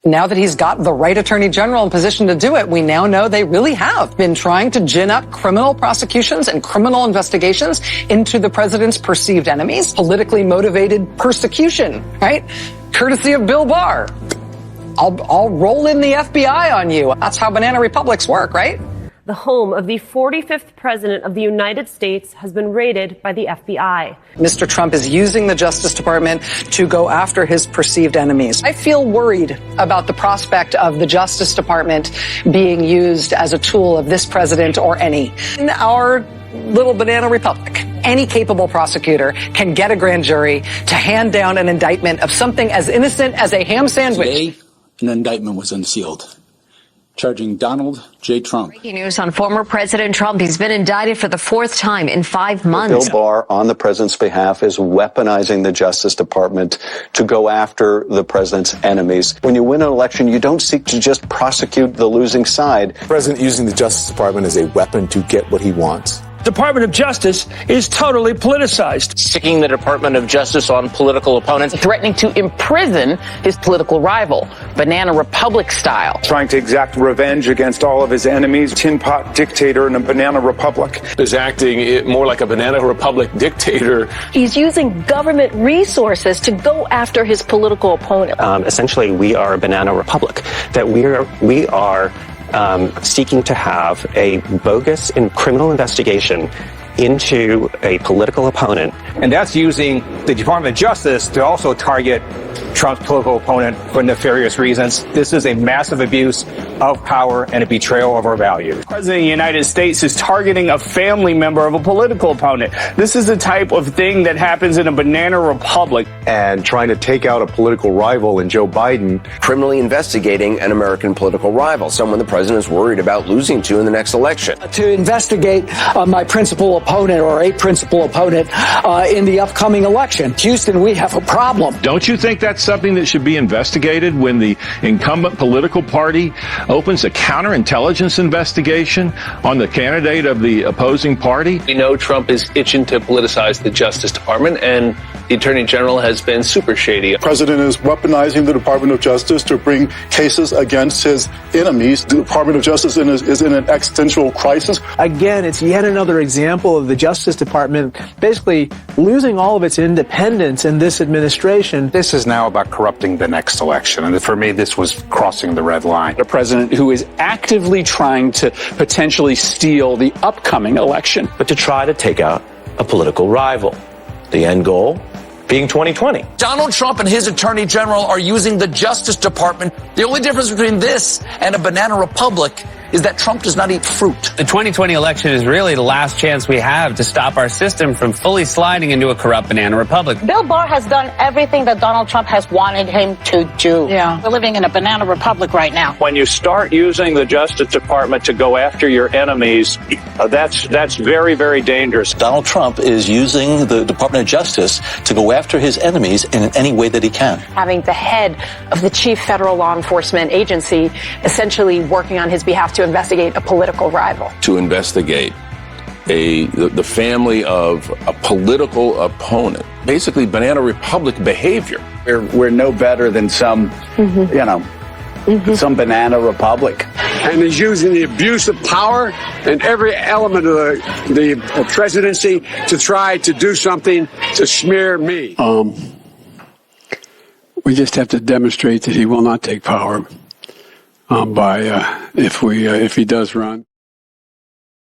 Now that he's got the right attorney general in position to do it, we now know they really have been trying to gin up criminal prosecutions and criminal investigations into the president's perceived enemies, politically motivated persecution, right? Courtesy of Bill Barr. I'll roll in the FBI on you. That's how banana republics work, right? The home of the 45th president of the United States has been raided by the FBI. Mr. Trump is using the Justice Department to go after his perceived enemies. I feel worried about the prospect of the Justice Department being used as a tool of this president or any. In our little banana republic, any capable prosecutor can get a grand jury to hand down an indictment of something as innocent as a ham sandwich. Today, an indictment was unsealed, charging Donald J. Trump. Breaking news on former President Trump. He's been indicted for the fourth time in 5 months. Bill Barr, on the president's behalf, is weaponizing the Justice Department to go after the president's enemies. When you win an election, you don't seek to just prosecute the losing side. The president using the Justice Department as a weapon to get what he wants. Department of Justice is totally politicized. Sticking the Department of Justice on political opponents, threatening to imprison his political rival, Banana Republic style. Trying to exact revenge against all of his enemies, tin pot dictator in a banana republic. Is acting more like a banana republic dictator. He's using government resources to go after his political opponent. Essentially, we are a banana republic, that we are seeking to have a bogus and criminal investigation into a political opponent. And that's using the Department of Justice to also target Trump's political opponent for nefarious reasons. This is a massive abuse of power and a betrayal of our values. The President of the United States is targeting a family member of a political opponent. This is the type of thing that happens in a banana republic. And trying to take out a political rival in Joe Biden. Criminally investigating an American political rival, someone the president is worried about losing to in the next election. To investigate my principal opponent or a principal opponent in the upcoming election. Houston, we have a problem. Don't you think that's something that should be investigated when the incumbent political party opens a counterintelligence investigation on the candidate of the opposing party? We know Trump is itching to politicize the Justice Department, and the Attorney General has been super shady. The president is weaponizing the Department of Justice to bring cases against his enemies. The Department of Justice is in an existential crisis. Again, it's yet another example of the Justice Department basically losing all of its independence in this administration. This is now about corrupting the next election. And for me, this was crossing the red line. A president who is actively trying to potentially steal the upcoming election. But to try to take out a political rival. The end goal being 2020. Donald Trump and his attorney general are using the Justice Department. The only difference between this and a banana republic is that Trump does not eat fruit. The 2020 election is really the last chance we have to stop our system from fully sliding into a corrupt banana republic. Bill Barr has done everything that Donald Trump has wanted him to do. Yeah. We're living in a banana republic right now. When you start using the Justice Department to go after your enemies, that's very, very dangerous. Donald Trump is using the Department of Justice to go after his enemies in any way that he can. Having the head of the chief federal law enforcement agency essentially working on his behalf to investigate a political rival. To investigate the family of a political opponent. Basically, banana republic behavior. We're no better than some, some banana republic. And he's using the abuse of power and every element of the presidency to try to do something to smear me. We just have to demonstrate that he will not take power if he does run.